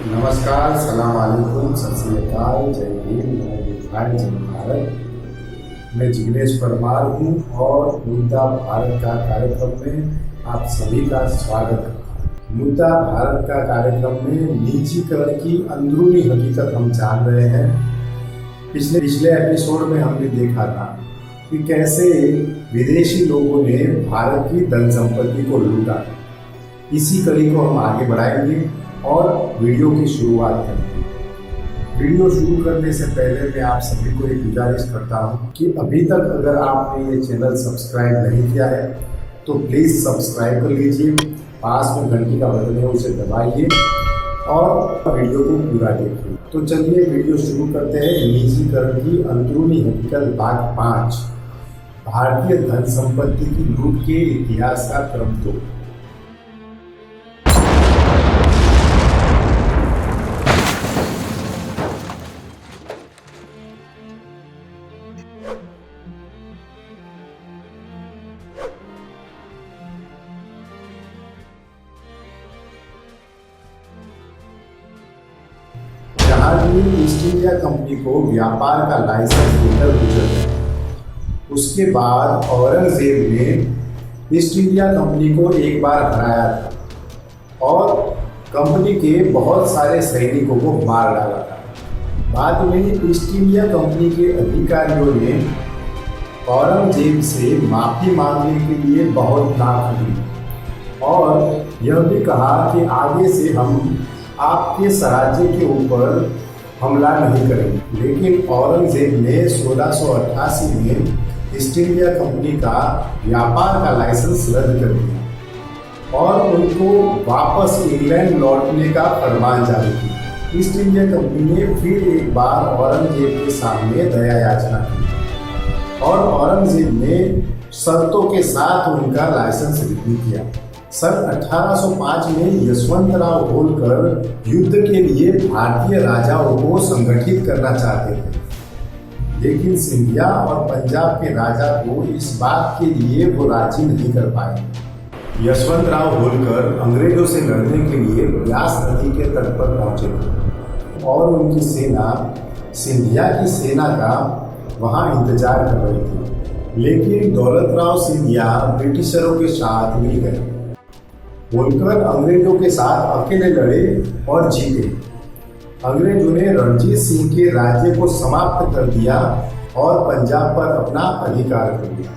नमस्कार, सलाम अलैकुम, सत श्री अकाल, जय हिंद, जय भारत, जय भारत। मैं जिग्नेश परमार हूँ और मुद्दा भारत का कार्यक्रम में आप सभी का स्वागत करता हूँ। मुद्दा भारत का कार्यक्रम में निजीकरण की अंदरूनी हकीकत हम जान रहे हैं। पिछले एपिसोड में हमने देखा था कि कैसे विदेशी लोगों ने भारत की धन संपत्ति को लूटा। इसी कड़ी को हम आगे बढ़ाएंगे और वीडियो की शुरुआत करेंगे। वीडियो शुरू करने से पहले मैं आप सभी को एक गुजारिश करता हूँ कि अभी तक अगर आपने ये चैनल सब्सक्राइब नहीं किया है तो प्लीज़ सब्सक्राइब कर लीजिए। पास में घंटी का बटन है, उसे दबाइए और वीडियो को पूरा देखिए। तो चलिए वीडियो शुरू करते हैं। निजीकरण की अंदरूनी हकीकत भाग 5, भारतीय धन संपत्ति की लूट के इतिहास का क्रम 2। जहां भी ईस्ट इंडिया कंपनी को व्यापार का लाइसेंस देकर गुजर गए, उसके बाद औरंगजेब ने ईस्ट इंडिया कंपनी को एक बार हराया था और कंपनी के बहुत सारे सैनिकों को मार डाला था। बाद में ईस्ट इंडिया कंपनी के अधिकारियों ने औरंगजेब से माफी मांगने के लिए बहुत नाक ली और यह भी कहा कि आगे से हम आपके साम्राज्य के ऊपर हमला नहीं करेंगे। लेकिन औरंगजेब ने 1688 में ईस्ट इंडिया कंपनी का व्यापार का लाइसेंस रद्द कर दिया और उनको वापस इंग्लैंड लौटने का फरमान जारी किया। ईस्ट इंडिया कंपनी ने फिर एक बार औरंगजेब के सामने दया याचना की और औरंगजेब ने शर्तों के साथ उनका लाइसेंस रिन्यू किया। सन 1805 में यशवंतराव होलकर युद्ध के लिए भारतीय राजाओं को संगठित करना चाहते थे, लेकिन सिंधिया और पंजाब के राजा को इस बात के लिए वो राजी नहीं कर पाए। यशवंतराव होलकर अंग्रेजों से लड़ने के लिए व्यास नदी के तट पर पहुंचे थे और उनकी सेना सिंधिया की सेना का वहां इंतजार कर रही थी। लेकिन दौलतराव सिंधिया ब्रिटिशरों के साथ मिल गए। होलकर अंग्रेजों के साथ अकेले लड़े और जीते। अंग्रेजों ने रणजीत सिंह के राज्य को समाप्त कर दिया और पंजाब पर अपना अधिकार कर लिया।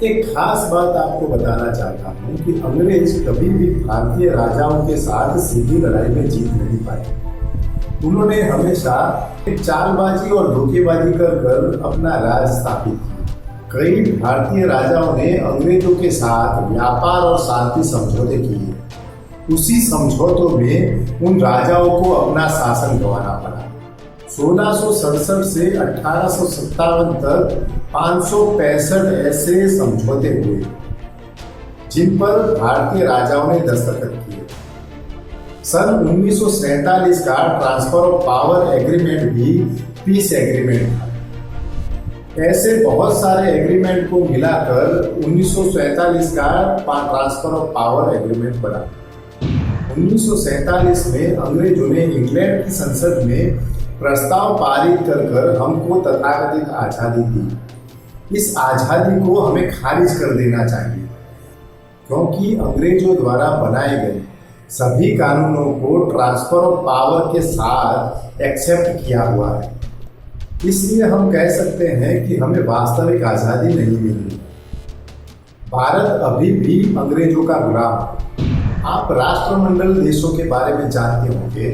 एक खास बात आपको बताना चाहता हूँ कि अंग्रेज कभी भी भारतीय राजाओं के साथ सीधी लड़ाई में जीत नहीं पाए। उन्होंने हमेशा चालबाजी और धोखेबाजी कर अपना राज स्थापित किया। कई भारतीय राजाओं ने अंग्रेजों के साथ व्यापार और शांति समझौते किए। उसी समझौतों में उन राजाओं को अपना शासन गंवाना पड़ा। 1667 से 1857 तक 565 ऐसे समझौते हुए जिन पर भारतीय राजाओं ने दस्तखत किए। सन 1947 का ट्रांसफर ऑफ पावर एग्रीमेंट भी पीस एग्रीमेंट था। ऐसे बहुत सारे एग्रीमेंट को मिलाकर 1947 का ट्रांसफर ऑफ पावर एग्रीमेंट बना। 1947 में अंग्रेजों ने इंग्लैंड की संसद में प्रस्ताव पारित कर हमको तथाकथित आज़ादी दी। इस आज़ादी को हमें खारिज कर देना चाहिए, क्योंकि अंग्रेजों द्वारा बनाए गए सभी कानूनों को ट्रांसफर ऑफ पावर के साथ एक्सेप्ट किया हुआ है। इसलिए हम कह सकते हैं कि हमें वास्तविक आज़ादी नहीं मिली। भारत अभी भी अंग्रेजों का गुलाम है। आप राष्ट्रमंडल देशों के बारे में जानते होंगे।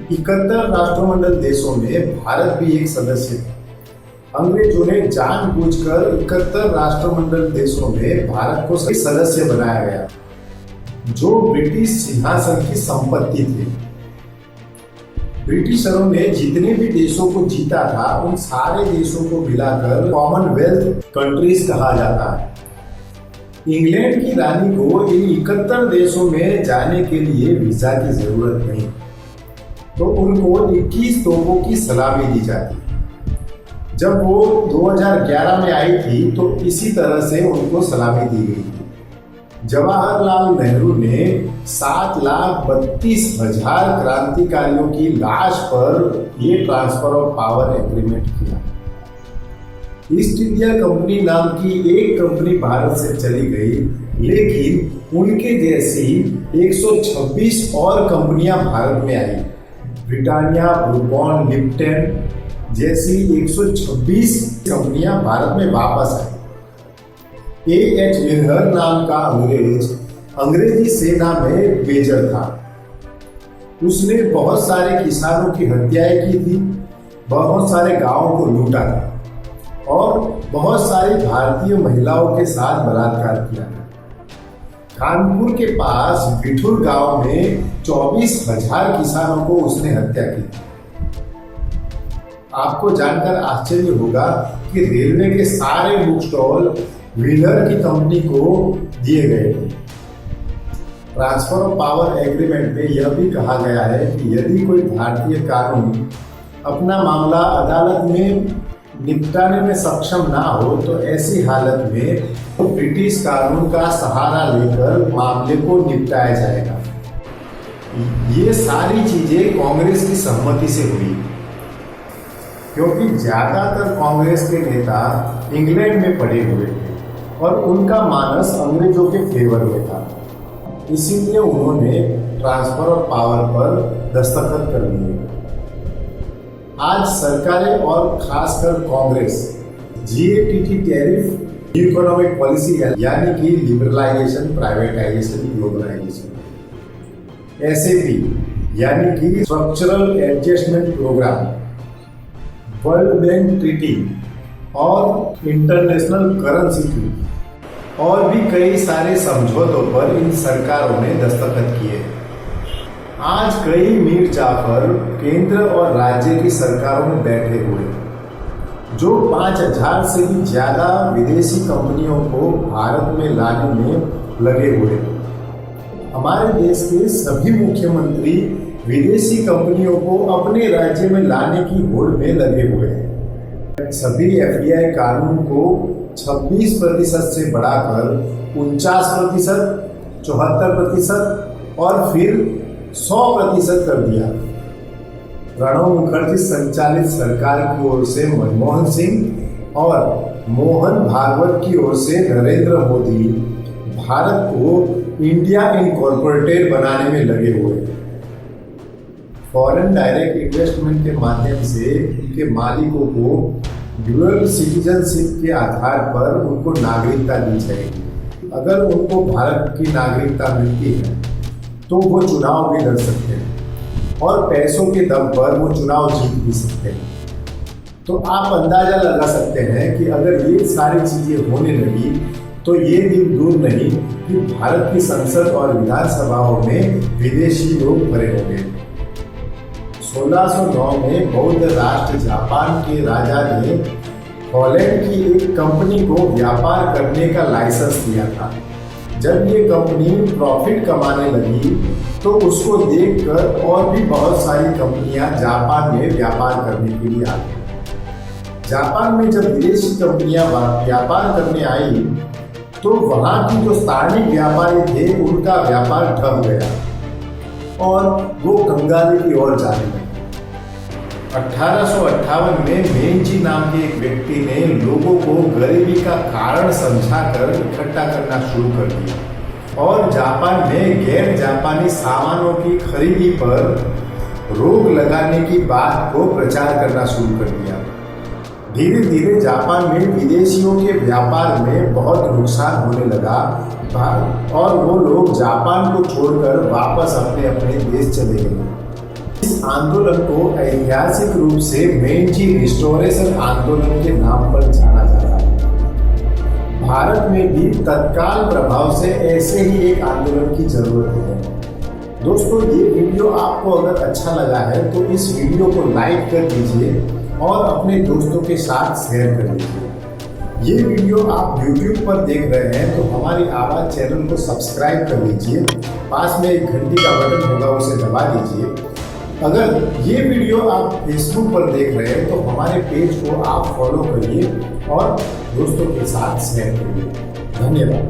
71 राष्ट्रमंडल देशों में भारत भी एक सदस्य है। अंग्रेजों ने जानबूझकर 71 राष्ट्रमंडल देशों में भारत को सदस्य बनाया गया, जो ब्रिटिश सिंहासन की संपत्ति थी। ब्रिटिशरों ने जितने भी देशों को जीता था, उन सारे देशों को मिलाकर कॉमनवेल्थ कंट्रीज कहा जाता है। इंग्लैंड की रानी को इन 71 देशों में जाने के लिए वीजा की जरूरत नहीं, तो उनको 21 तोपों की सलामी दी जाती। जब वो 2011 में आई थी तो इसी तरह से उनको सलामी दी गई थी। जवाहरलाल नेहरू ने 7,32,000 क्रांतिकारियों की लाश पर यह ट्रांसफर ऑफ पावर एग्रीमेंट किया। ईस्ट इंडिया कंपनी नाम की एक कंपनी भारत से चली गई, लेकिन उनके जैसी 126 और कंपनियां भारत में आई। ब्रिटानिया, ब्रूबॉन, लिप्टन जैसी 126 कंपनियां भारत में वापस आई। A.H. विनहर नाम का अंग्रेजी सेना में मेजर था। उसने बहुत सारे किसानों की हत्याएं की थी, बहुत सारे गांवों को लूटा था और बहुत सारी भारतीय महिलाओं के साथ बलात्कार किया था। कानपुर के पास बिठुर गांव में 24,000 किसानों को उसने हत्या की थी। आपको जानकर आश्चर्य होगा कि रेलवे के सारे बुक स्टॉल विनहर की कंपनी को दिए गए थे। ट्रांसफर ऑफ पावर एग्रीमेंट में यह भी कहा गया है कि यदि कोई भारतीय कानून अपना मामला अदालत में निपटाने में सक्षम ना हो तो ऐसी हालत में तो ब्रिटिश कानून का सहारा लेकर मामले को निपटाया जाएगा। ये सारी चीजें कांग्रेस की सहमति से हुई, क्योंकि ज्यादातर कांग्रेस के नेता इंग्लैंड में पड़े हुए थे और उनका मानस अंग्रेजों के फेवर में था। इसीलिए उन्होंने ट्रांसफर ऑफ पावर पर दस्तखत कर दिए। आज सरकारें और खासकर Congress GATT tariff economic policy यानी कि लिबरलाइजेशन, प्राइवेटाइजेशन, ग्लोबलाइजेशन, SAP यानी कि structural adjustment programme, world bank treaty और इंटरनेशनल करेंसी ट्रीटी और भी कई सारे समझौतों पर इन सरकारों ने दस्तखत किए। आज कई मीर जाफर केंद्र और राज्य की सरकारों में बैठे हुए, जो 5,000 से भी ज्यादा विदेशी कंपनियों को भारत में लाने में लगे हुए। हमारे देश के सभी मुख्यमंत्री विदेशी कंपनियों को अपने राज्य में लाने की होड़ में लगे हुए हैं। सभी FDI कानून को 26% से बढ़ाकर 49%, 74% और फिर 100% कर दिया। प्रणब मुखर्जी संचालित सरकार की ओर से मनमोहन सिंह और मोहन भागवत की ओर से नरेंद्र मोदी भारत को इंडिया इनकॉर्पोरेटेड बनाने में लगे हुए हैं। फॉरेन डायरेक्ट इन्वेस्टमेंट के माध्यम से उनके मालिकों को ड्यूअल सिटीजनशिप के आधार पर उनको नागरिकता दी जाएगी। अगर उनको भारत की नागरिकता मिलती है तो वो चुनाव भी लड़ सकते हैं और पैसों के दम पर वो चुनाव जीत भी सकते हैं। तो आप अंदाजा लगा सकते हैं कि अगर ये सारी चीजें होने लगी तो ये दिन दूर नहीं कि भारत की संसद और विधानसभाओं में विदेशी लोग भरे होंगे। 1609 में बौद्ध राष्ट्र जापान के राजा ने हॉलैंड की एक कंपनी को व्यापार करने का लाइसेंस दिया था। जब ये कंपनी प्रॉफिट कमाने लगी तो उसको देखकर और भी बहुत सारी कंपनियां जापान में व्यापार करने के लिए आ गई। जापान में जब विदेशी कंपनियां व्यापार करने आई तो वहां की जो स्थानीय व्यापारी थे उनका व्यापार ठप गया और वो कंगाली की ओर जाने लगे। 1858 में मेंजी नाम के एक व्यक्ति ने लोगों को गरीबी का कारण समझाकर इकट्ठा करना शुरू कर दिया और जापान में गैर जापानी सामानों की खरीदी पर रोक लगाने की बात को प्रचार करना शुरू कर दिया। धीरे धीरे जापान में विदेशियों के व्यापार में बहुत नुकसान होने लगा और वो लोग जापान को छोड़कर वापस अपने अपने देश चले गए। इस आंदोलन को ऐतिहासिक रूप से मेंजी रिस्टोरेशन आंदोलन के नाम पर जाना जाता है। भारत में भी तत्काल प्रभाव से ऐसे ही एक आंदोलन की जरूरत है। दोस्तों, ये वीडियो आपको अगर अच्छा लगा है तो इस वीडियो को लाइक कर दीजिए और अपने दोस्तों के साथ शेयर कर दीजिए। ये वीडियो आप YouTube पर देख रहे हैं तो हमारी आवाज़ चैनल को सब्सक्राइब कर लीजिए। पास में एक घंटी का बटन होगा, उसे दबा दीजिए। अगर ये वीडियो आप Facebook पर देख रहे हैं तो हमारे पेज को आप फॉलो करिए और दोस्तों के साथ शेयर करिए। धन्यवाद।